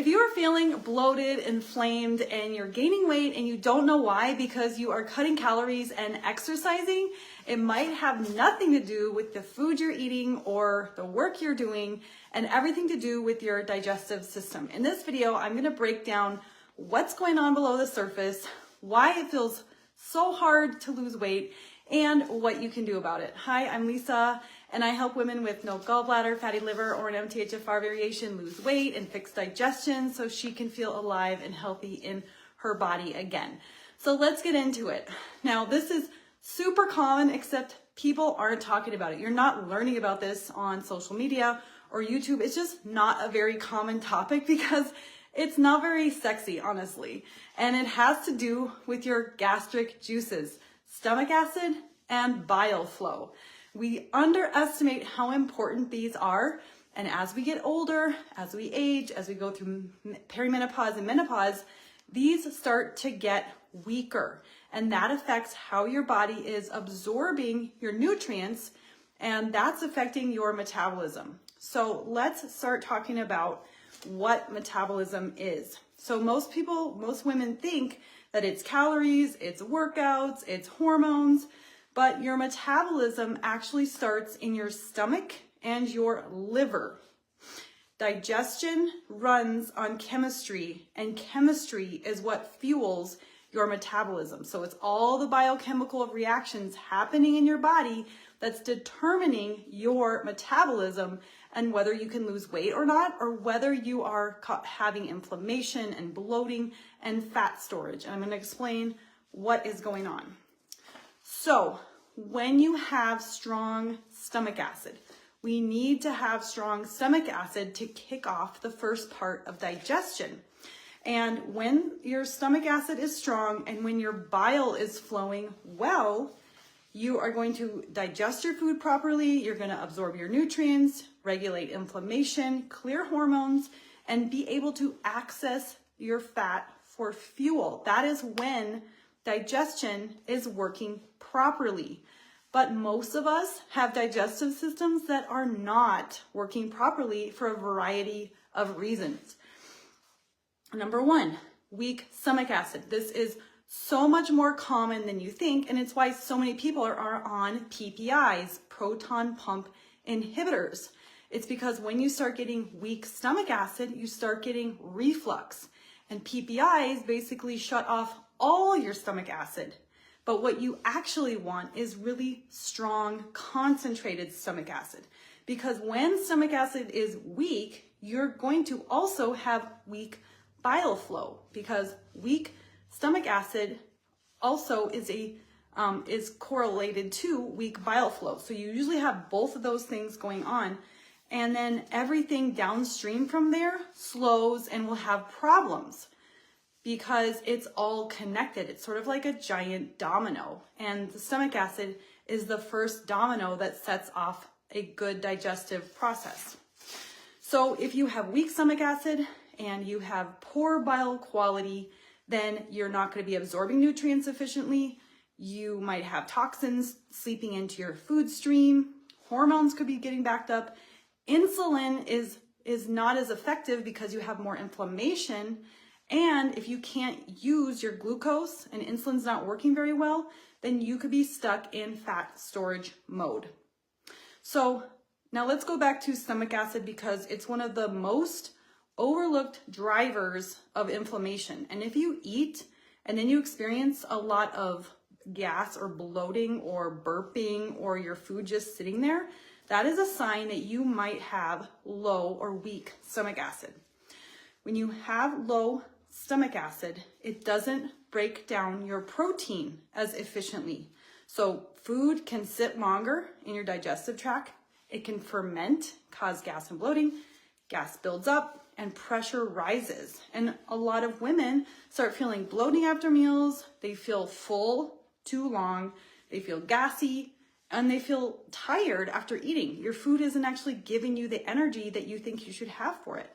If you are feeling bloated, inflamed, and you're gaining weight and you don't know why because you are cutting calories and exercising, it might have nothing to do with the food you're eating or the work you're doing and everything to do with your digestive system. In this video, I'm going to break down what's going on below the surface, why it feels so hard to lose weight, and what you can do about it. Hi, I'm Lisa, and I help women with no gallbladder, fatty liver, or an MTHFR variation lose weight and fix digestion so she can feel alive and healthy in her body again. So let's get into it. Now, this is super common, except people aren't talking about it. You're not learning about this on social media or YouTube. It's just not a very common topic because it's not very sexy, honestly. And it has to do with your gastric juices, stomach acid, and bile flow. We underestimate how important these are, and as we get older, as we age, as we go through perimenopause and menopause, these start to get weaker, and that affects how your body is absorbing your nutrients, and that's affecting your metabolism. So let's start talking about what metabolism is. So most women think that it's calories, it's workouts, it's hormones, but your metabolism actually starts in your stomach and your liver. Digestion runs on chemistry, and chemistry is what fuels your metabolism. So it's all the biochemical reactions happening in your body that's determining your metabolism and whether you can lose weight or not, or whether you are having inflammation and bloating and fat storage. And I'm going to explain what is going on. So when you have strong stomach acid, we need to have strong stomach acid to kick off the first part of digestion. And when your stomach acid is strong and when your bile is flowing well, you are going to digest your food properly, you're going to absorb your nutrients, regulate inflammation, clear hormones, and be able to access your fat for fuel. That is when digestion is working properly. But most of us have digestive systems that are not working properly for a variety of reasons. Number one, weak stomach acid. This is so much more common than you think, and it's why so many people are on PPIs, proton pump inhibitors. It's because when you start getting weak stomach acid, you start getting reflux. And PPIs basically shut off all your stomach acid. But what you actually want is really strong, concentrated stomach acid. Because when stomach acid is weak, you're going to also have weak bile flow, because weak stomach acid also is correlated to weak bile flow. So you usually have both of those things going on, and then everything downstream from there slows and will have problems because it's all connected. It's sort of like a giant domino, and the stomach acid is the first domino that sets off a good digestive process. So if you have weak stomach acid and you have poor bile quality, then you're not going to be absorbing nutrients efficiently. You might have toxins seeping into your food stream. Hormones could be getting backed up. Insulin is not as effective because you have more inflammation. And if you can't use your glucose and insulin's not working very well, then you could be stuck in fat storage mode. So now let's go back to stomach acid, because it's one of the most overlooked drivers of inflammation. And if you eat and then you experience a lot of gas or bloating or burping or your food just sitting there, that is a sign that you might have low or weak stomach acid. When you have low stomach acid, it doesn't break down your protein as efficiently. So food can sit longer in your digestive tract. It can ferment, cause gas and bloating. Gas builds up and pressure rises. And a lot of women start feeling bloating after meals. They feel full too long. They feel gassy, and they feel tired after eating. Your food isn't actually giving you the energy that you think you should have for it.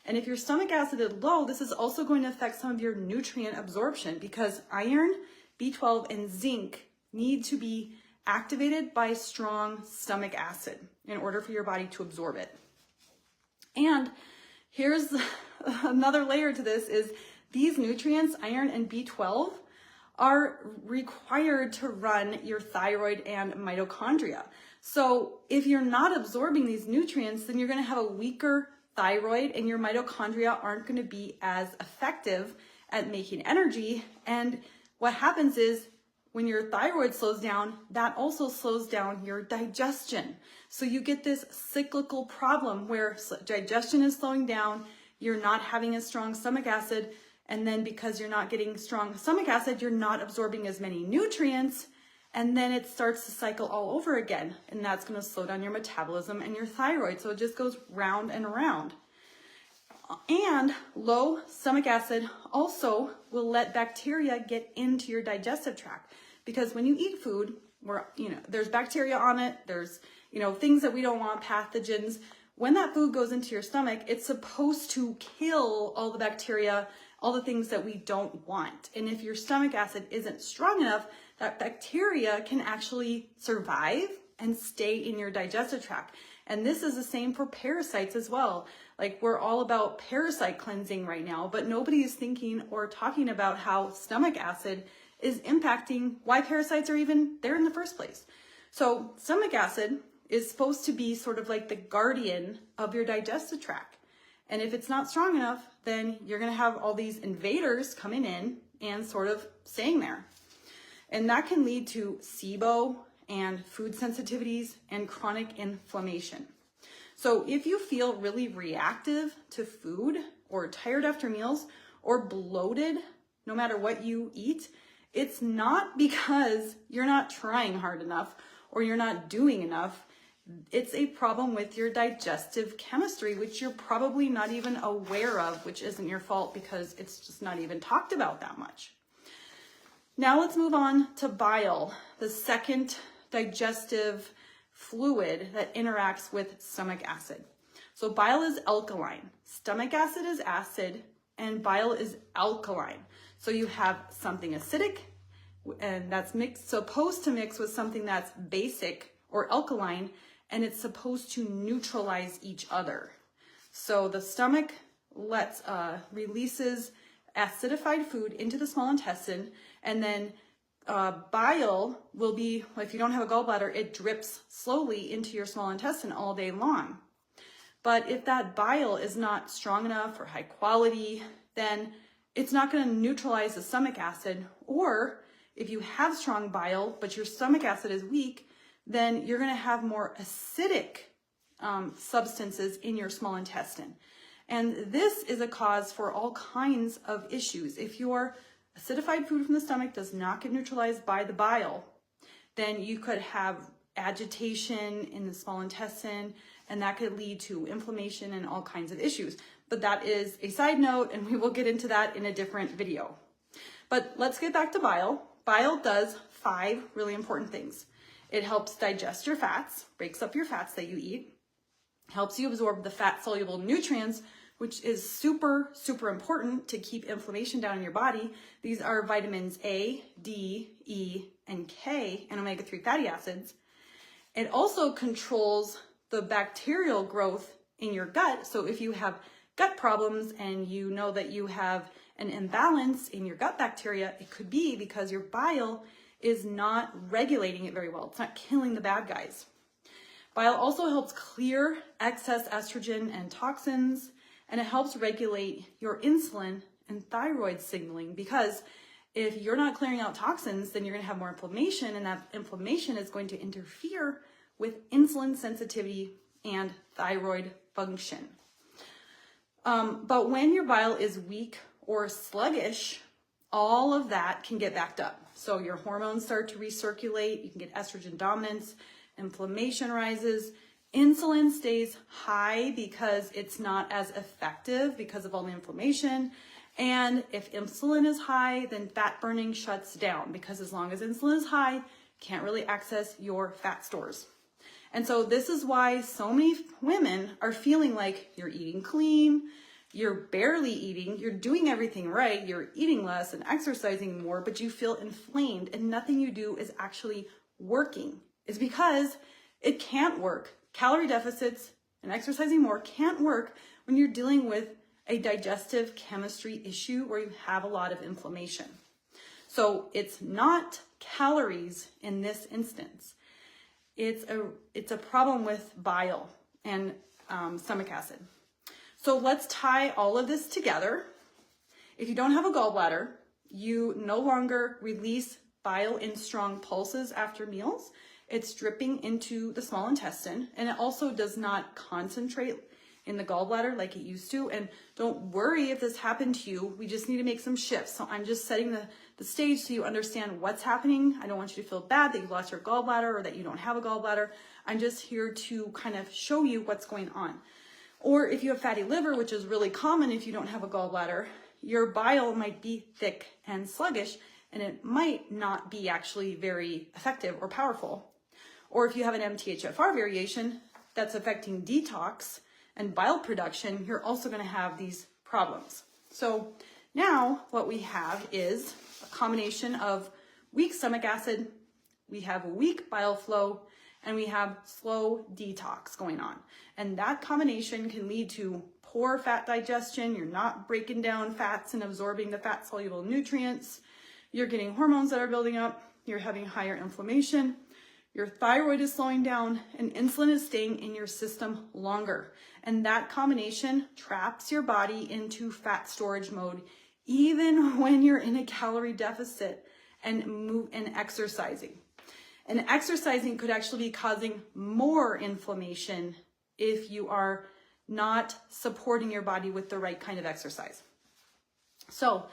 And if your stomach acid is low, this is also going to affect some of your nutrient absorption, because iron, B12, and zinc need to be activated by strong stomach acid in order for your body to absorb it. And Here's another layer to this is these nutrients, iron and B12, are required to run your thyroid and mitochondria. So if you're not absorbing these nutrients, then you're going to have a weaker thyroid and your mitochondria aren't going to be as effective at making energy. And what happens is when your thyroid slows down, that also slows down your digestion. So you get this cyclical problem where digestion is slowing down, you're not having a strong stomach acid, and then because you're not getting strong stomach acid, you're not absorbing as many nutrients, and then it starts to cycle all over again. And that's going to slow down your metabolism and your thyroid. So it just goes round and around. And low stomach acid also will let bacteria get into your digestive tract. Because when you eat food, there's bacteria on it, there's, things that we don't want, pathogens. When that food goes into your stomach, it's supposed to kill all the bacteria, all the things that we don't want. And if your stomach acid isn't strong enough, that bacteria can actually survive and stay in your digestive tract. And this is the same for parasites as well. Like, we're all about parasite cleansing right now, but nobody is thinking or talking about how stomach acid is impacting why parasites are even there in the first place. So stomach acid is supposed to be sort of like the guardian of your digestive tract. And if it's not strong enough, then you're going to have all these invaders coming in and sort of staying there. And that can lead to SIBO and food sensitivities and chronic inflammation. So if you feel really reactive to food or tired after meals or bloated, no matter what you eat, it's not because you're not trying hard enough or you're not doing enough. It's a problem with your digestive chemistry, which you're probably not even aware of, which isn't your fault because it's just not even talked about that much. Now let's move on to bile, the second digestive fluid that interacts with stomach acid. So bile is alkaline, stomach acid is acid, and bile is alkaline. So you have something acidic, and that's supposed to mix with something that's basic or alkaline, and it's supposed to neutralize each other. So the stomach releases acidified food into the small intestine, and then bile will be, if you don't have a gallbladder, it drips slowly into your small intestine all day long. But if that bile is not strong enough or high quality, then it's not going to neutralize the stomach acid. Or if you have strong bile, but your stomach acid is weak, then you're going to have more acidic substances in your small intestine. And this is a cause for all kinds of issues. If your acidified food from the stomach does not get neutralized by the bile, then you could have agitation in the small intestine, and that could lead to inflammation and all kinds of issues. But that is a side note, and we will get into that in a different video. But let's get back to bile. Bile does 5 really important things. It helps digest your fats, breaks up your fats that you eat, helps you absorb the fat-soluble nutrients, which is super, super important to keep inflammation down in your body. These are vitamins A, D, E, and K, and omega-3 fatty acids. It also controls the bacterial growth in your gut. So if you have gut problems and you know that you have an imbalance in your gut bacteria, it could be because your bile is not regulating it very well. It's not killing the bad guys. Bile also helps clear excess estrogen and toxins, and it helps regulate your insulin and thyroid signaling, because if you're not clearing out toxins, then you're going to have more inflammation, and that inflammation is going to interfere with insulin sensitivity and thyroid function. But when your bile is weak or sluggish, all of that can get backed up. So your hormones start to recirculate, you can get estrogen dominance, inflammation rises, insulin stays high because it's not as effective because of all the inflammation. And if insulin is high, then fat burning shuts down, because as long as insulin is high, you can't really access your fat stores. And so this is why so many women are feeling like you're eating clean, you're barely eating, you're doing everything right, you're eating less and exercising more, but you feel inflamed and nothing you do is actually working. It's because it can't work. Calorie deficits and exercising more can't work when you're dealing with a digestive chemistry issue where you have a lot of inflammation. So it's not calories in this instance. It's a problem with bile and stomach acid. So let's tie all of this together. If you don't have a gallbladder, you no longer release bile in strong pulses after meals. It's dripping into the small intestine, and it also does not concentrate in the gallbladder like it used to. And don't worry if this happened to you. We just need to make some shifts. So I'm just setting the stage so you understand what's happening. I don't want you to feel bad that you lost your gallbladder or that you don't have a gallbladder. I'm just here to kind of show you what's going on. Or if you have fatty liver, which is really common if you don't have a gallbladder, your bile might be thick and sluggish, and it might not be actually very effective or powerful. Or if you have an MTHFR variation that's affecting detox and bile production, you're also going to have these problems. So now what we have is a combination of weak stomach acid, we have weak bile flow, and we have slow detox going on. And that combination can lead to poor fat digestion. You're not breaking down fats and absorbing the fat soluble nutrients. You're getting hormones that are building up. You're having higher inflammation. Your thyroid is slowing down, and insulin is staying in your system longer. And that combination traps your body into fat storage mode, even when you're in a calorie deficit and exercising. And exercising could actually be causing more inflammation if you are not supporting your body with the right kind of exercise. So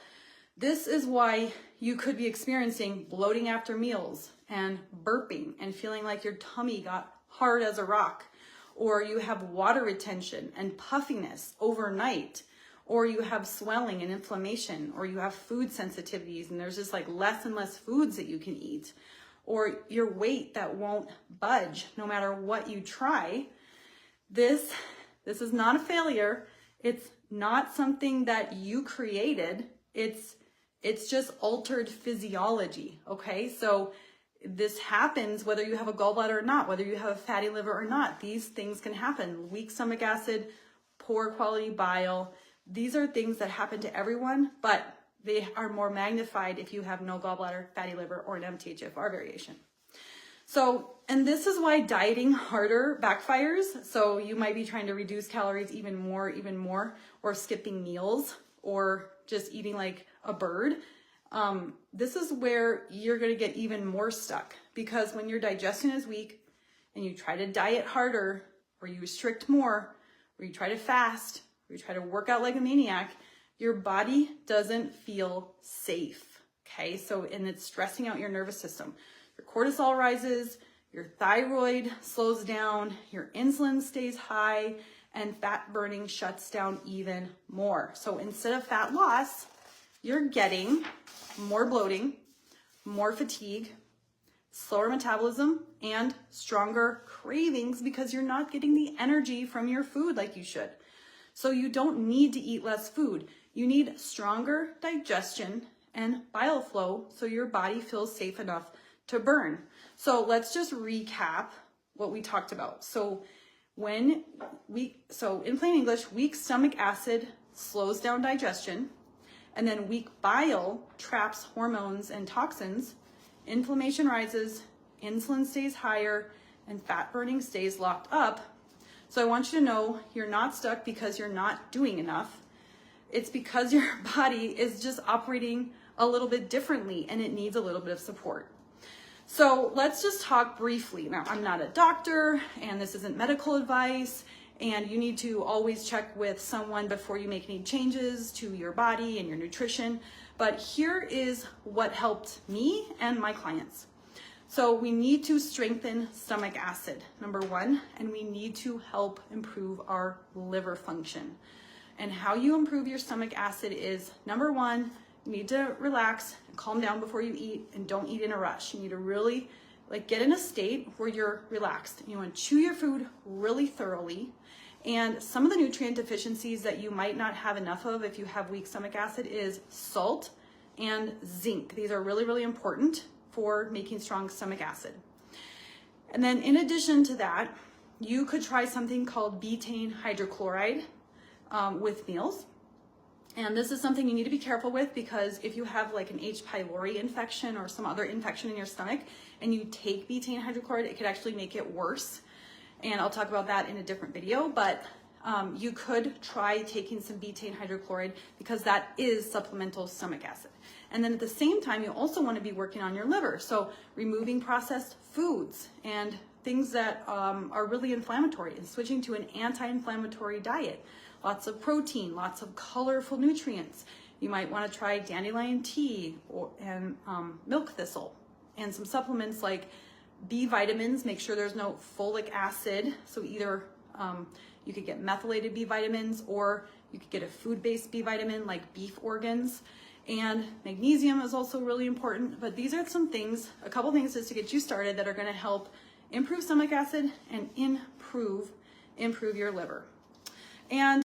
this is why you could be experiencing bloating after meals and burping and feeling like your tummy got hard as a rock, or you have water retention and puffiness overnight, or you have swelling and inflammation, or you have food sensitivities and there's just like less and less foods that you can eat, or your weight that won't budge no matter what you try. This is not a failure. It's not something that you created. It's just altered physiology, okay? So this happens whether you have a gallbladder or not, whether you have a fatty liver or not. These things can happen. Weak stomach acid, poor quality bile. These are things that happen to everyone, but they are more magnified if you have no gallbladder, fatty liver, or an MTHFR variation. So, and this is why dieting harder backfires. So you might be trying to reduce calories even more, or skipping meals, or just eating like a bird. This is where you're going to get even more stuck, because when your digestion is weak and you try to diet harder, or you restrict more, or you try to fast, or you try to work out like a maniac, your body doesn't feel safe. Okay. So, and it's stressing out your nervous system. Your cortisol rises, your thyroid slows down, your insulin stays high, and fat burning shuts down even more. So instead of fat loss, you're getting more bloating, more fatigue, slower metabolism, and stronger cravings because you're not getting the energy from your food like you should. So you don't need to eat less food. You need stronger digestion and bile flow so your body feels safe enough to burn. So let's just recap what we talked about. So in plain English, weak stomach acid slows down digestion, and then weak bile traps hormones and toxins. Inflammation rises, insulin stays higher, and fat burning stays locked up. So I want you to know you're not stuck because you're not doing enough. It's because your body is just operating a little bit differently and it needs a little bit of support. So let's just talk briefly. Now, I'm not a doctor and this isn't medical advice, and you need to always check with someone before you make any changes to your body and your nutrition. But here is what helped me and my clients. So we need to strengthen stomach acid, number one, and we need to help improve our liver function. And how you improve your stomach acid is, number one, you need to relax and calm down before you eat, and don't eat in a rush. You need to really get in a state where you're relaxed. You want to chew your food really thoroughly. And some of the nutrient deficiencies that you might not have enough of if you have weak stomach acid is salt and zinc. These are really, really important for making strong stomach acid. And then in addition to that, you could try something called betaine hydrochloride. with meals. And this is something you need to be careful with, because if you have like an H. pylori infection or some other infection in your stomach and you take betaine hydrochloride, it could actually make it worse. And I'll talk about that in a different video, but you could try taking some betaine hydrochloride because that is supplemental stomach acid. And then at the same time, you also want to be working on your liver. So removing processed foods and things that are really inflammatory and switching to an anti-inflammatory diet. Lots of protein, lots of colorful nutrients. You might want to try dandelion tea and milk thistle, and some supplements like B vitamins. Make sure there's no folic acid. So either you could get methylated B vitamins, or you could get a food-based B vitamin like beef organs. And magnesium is also really important. But these are some things, a couple things just to get you started that are going to help improve stomach acid and improve your liver. And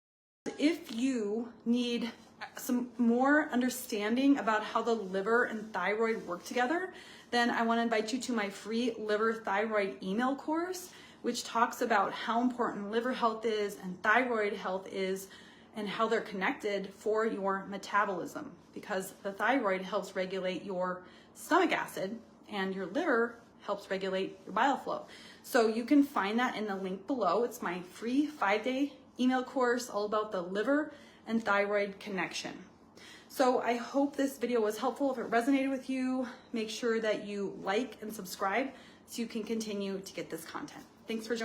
if you need some more understanding about how the liver and thyroid work together, then I want to invite you to my free liver thyroid email course, which talks about how important liver health is and thyroid health is, and how they're connected for your metabolism, because the thyroid helps regulate your stomach acid and your liver helps regulate your bile flow. So you can find that in the link below. It's my free 5-day email course all about the liver and thyroid connection. So I hope this video was helpful. If it resonated with you, make sure that you like and subscribe so you can continue to get this content. Thanks for joining.